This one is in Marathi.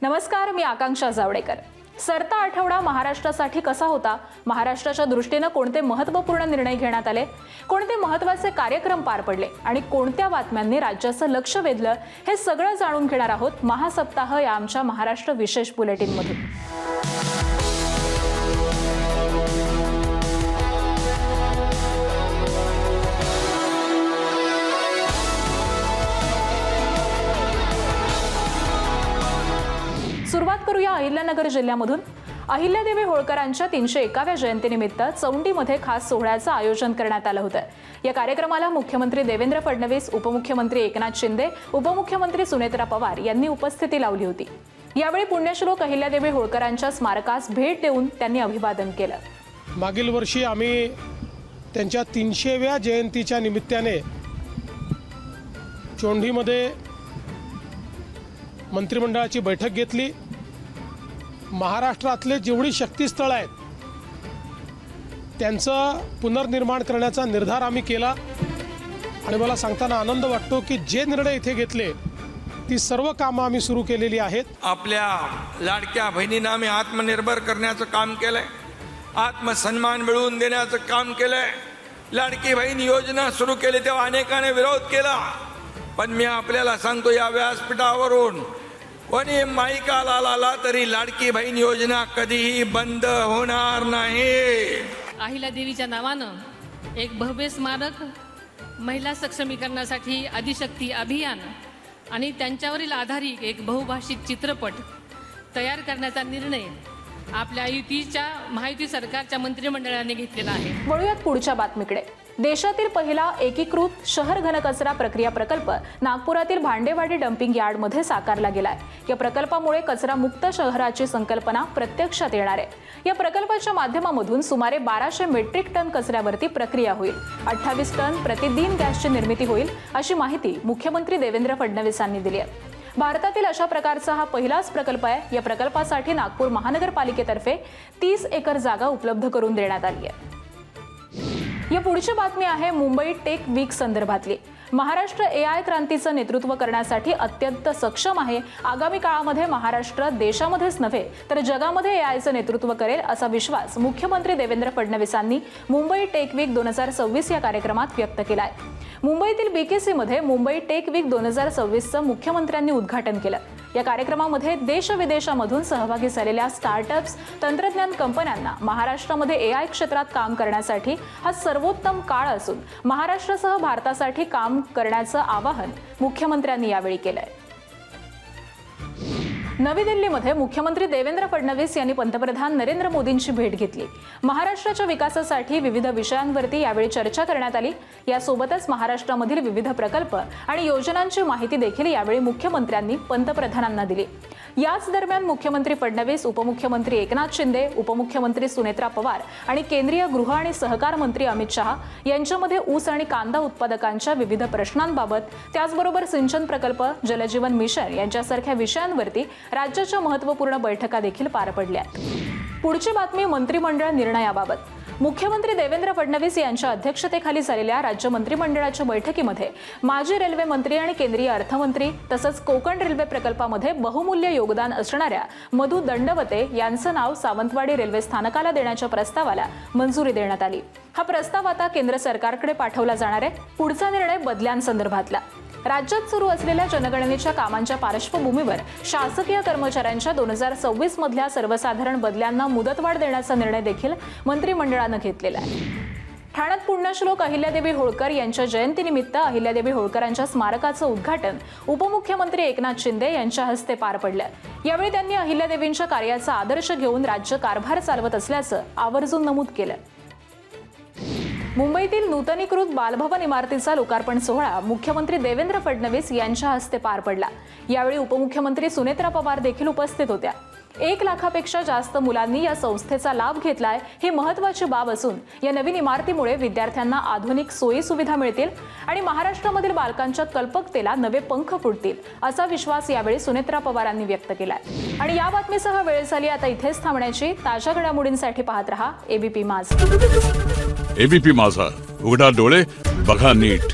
नमस्कार, मी आकांक्षा जावडेकर। सरता आठवडा महाराष्ट्रासाठी कसा होता? महाराष्ट्राच्या दृष्टीने कोणते महत्त्वपूर्ण निर्णय घेण्यात आले? कोणते महत्त्वाचे कार्यक्रम पार पडले आणि कोणत्या बातम्यांनी राज्याचं लक्ष वेधलं? हे सगळं जाणून घेणार आहोत महासप्ताह या आमच्या महाराष्ट्र विशेष बुलेटिनमधून। सुरुवात करूया अहिल्यानगर जिल्ह्यामधून। अहिल्यादेवी होळकरांच्या 301व्या जयंतीनिमित्त चौंडीमध्ये खास सोहळ्याचं आयोजन करण्यात आलं होतं। या कार्यक्रमाला मुख्यमंत्री देवेंद्र फडणवीस, उपमुख्यमंत्री एकनाथ शिंदे, उपमुख्यमंत्री सुनेत्रा पवार यांनी उपस्थिती लावली होती। यावेळी पुण्यश्लोक अहिल्यादेवी होळकरांच्या स्मारकास भेट देऊन त्यांनी अभिवादन केलं। मागील वर्षी आम्ही त्यांच्या 300व्या जयंतीच्या निमित्ताने चोंडीमध्ये मंत्रिमंडळाची बैठक घेतली। महाराष्ट्रातले जेवढी शक्तिस्थळ आहेत त्यांचं पुनर्निर्माण करण्याचा निर्धार आम्ही केला आणि मला सांगताना आनंद वाटतो की जे निर्णय इथे घेतले ती सर्व कामं आम्ही सुरू केलेली आहेत। आपल्या लाडक्या बहिणींना आम्ही आत्मनिर्भर करण्याचं काम केलंय, आत्मसन्मान मिळवून देण्याचं काम केलंय। लाडकी बहीण योजना सुरू केली तेव्हा अनेकाने विरोध केला, पण मी आपल्याला सांगतो या व्यासपीठावरून कोणी माईका लाला तरी लाडकी बहीण योजना कधीही बंद होणार नाही। अहिल्यादेवीच्या नावानं एक भव्य स्मारक, महिला सक्षमीकरणासाठी आदिशक्ती अभियान आणि त्यांच्यावरील आधारित एक बहुभाषिक चित्रपट तयार करण्याचा निर्णय आपल्या महायुती सरकारच्या मंत्रिमंडळाने घेतलेला आहे। वळूयात पुढच्या बातमीकडे। देशातील पहिला एकीकृत शहर घनकचरा प्रक्रिया प्रकल्प नागपुरातील भांडेवाडी डम्पिंग यार्डमध्ये साकारला गेलाय। या प्रकल्पामुळे कचरा मुक्त शहराची संकल्पना प्रत्यक्षात येणार आहे। या प्रकल्पाच्या माध्यमामधून सुमारे 1200 मेट्रिक टन कचऱ्यावरती प्रक्रिया होईल। 28 टन प्रतिदिन गॅसची निर्मिती होईल, अशी माहिती मुख्यमंत्री देवेंद्र फडणवीसांनी दिली आहे। भारतातील अशा प्रकारचा हा पहिलाच प्रकल्प आहे। या प्रकल्पासाठी नागपूर महानगरपालिकेतर्फे 30 एकर जागा उपलब्ध करून देण्यात आली आहे। या पुढची बातमी आहे मुंबई टेक वीक संदर्भातली। महाराष्ट्र AI क्रांतीचं नेतृत्व करण्यासाठी अत्यंत सक्षम आहे। आगामी काळामध्ये महाराष्ट्र देशामध्येच नव्हे तर जगामध्ये AIचं नेतृत्व करेल, असा विश्वास मुख्यमंत्री देवेंद्र फडणवीसांनी मुंबई टेक वीक 2026 या कार्यक्रमात व्यक्त केलाय। मुंबईतील BKC मध्ये मुंबई टेक वीक 2026चं मुख्यमंत्र्यांनी उद्घाटन केलं। या कार्यक्रमामध्ये देश-विदेशामधून सहभागी झालेल्या स्टार्टअप्स, तंत्रज्ञान कंपन्यांना महाराष्ट्रामध्ये AI क्षेत्रात काम करण्यासाठी हा सर्वोत्तम काळ असून महाराष्ट्रासह भारतासाठी काम करण्याचं आवाहन मुख्यमंत्र्यांनी यावेळी केलंय। नवी दिल्लीमध्ये मुख्यमंत्री देवेंद्र फडणवीस यांनी पंतप्रधान नरेंद्र मोदींची भेट घेतली। महाराष्ट्राच्या विकासासाठी विविध विषयांवरती यावेळी चर्चा करण्यात आली। यासोबतच महाराष्ट्रामधील विविध प्रकल्प आणि योजनांची माहिती देखील यावेळी मुख्यमंत्र्यांनी पंतप्रधानांना दिली। याच दरम्यान मुख्यमंत्री फडणवीस, उपमुख्यमंत्री एकनाथ शिंदे, उपमुख्यमंत्री सुनेत्रा पवार आणि केंद्रीय गृह आणि सहकार मंत्री अमित शहा यांच्यामध्ये ऊस आणि कांदा उत्पादकांच्या विविध प्रश्नांबाबत, त्याचबरोबर सिंचन प्रकल्प, जलजीवन मिशन यांच्यासारख्या विषयांवरती राज्याच्या महत्त्वपूर्ण बैठका देखील पार पडल्या। पुढची बातमी मंत्रिमंडळ निर्णयाबाबत। मुख्यमंत्री देवेंद्र फडणवीस यांच्या अध्यक्षतेखाली झालेल्या राज्य मंत्रिमंडळाच्या बैठकीमध्ये माजी रेल्वे मंत्री आणि केंद्रीय अर्थमंत्री तसंच कोकण रेल्वे प्रकल्पामध्ये बहुमूल्य योगदान असणाऱ्या मधु दंडवते यांचं नाव सावंतवाडी रेल्वे स्थानकाला देण्याच्या प्रस्तावाला मंजुरी देण्यात आली। हा प्रस्ताव आता केंद्र सरकारकडे पाठवला जाणार आहे। पुढचा निर्णय बदल्यांसंदर्भातला। राज्यात सुरू असलेल्या जनगणनेच्या कामांच्या पार्श्वभूमीवर शासकीय कर्मचाऱ्यांच्या 2026 मधल्या सर्वसाधारण बदल्यांना मुदतवाढ देण्याचा निर्णय देखील मंत्रिमंडळानं घेतलेला आहे। ठाण्यात पुण्यश्लोक अहिल्यादेवी होळकर यांच्या जयंतीनिमित्त अहिल्यादेवी होळकरांच्या स्मारकाचं उद्घाटन उपमुख्यमंत्री एकनाथ शिंदे यांच्या हस्ते पार पडलं। यावेळी त्यांनी अहिल्यादेवींच्या कार्याचा आदर्श घेऊन राज्य कारभार चालवत असल्याचं आवर्जून नमूद केलं। मुंबईतील नूतनीकृत बालभवन इमारतीचा लोकार्पण सोहळा मुख्यमंत्री देवेंद्र फडणवीस यांच्या हस्ते पार पडला। यावेळी उपमुख्यमंत्री सुनेत्रा पवार देखील उपस्थित होत्या। 1 लाखापेक्षा जास्त मुलांनी या संस्थेचा लाभ घेतलाय। ही महत्त्वाची बाब असून या नवीन इमारतीमुळे विद्यार्थ्यांना आधुनिक सोयी सुविधा मिळतील आणि महाराष्ट्रामधील बालकांच्या कल्पकतेला नवे पंख फुटतील, असा विश्वास यावेळी सुनेत्रा पवारांनी व्यक्त केलाय। आणि या बातमीसह वेळ झाली आता इथेच थांबण्याची। ताज्या घडामोडींसाठी पाहत रहा ABP माझा। ABP माझा, उघडा डोळे बघा नीट।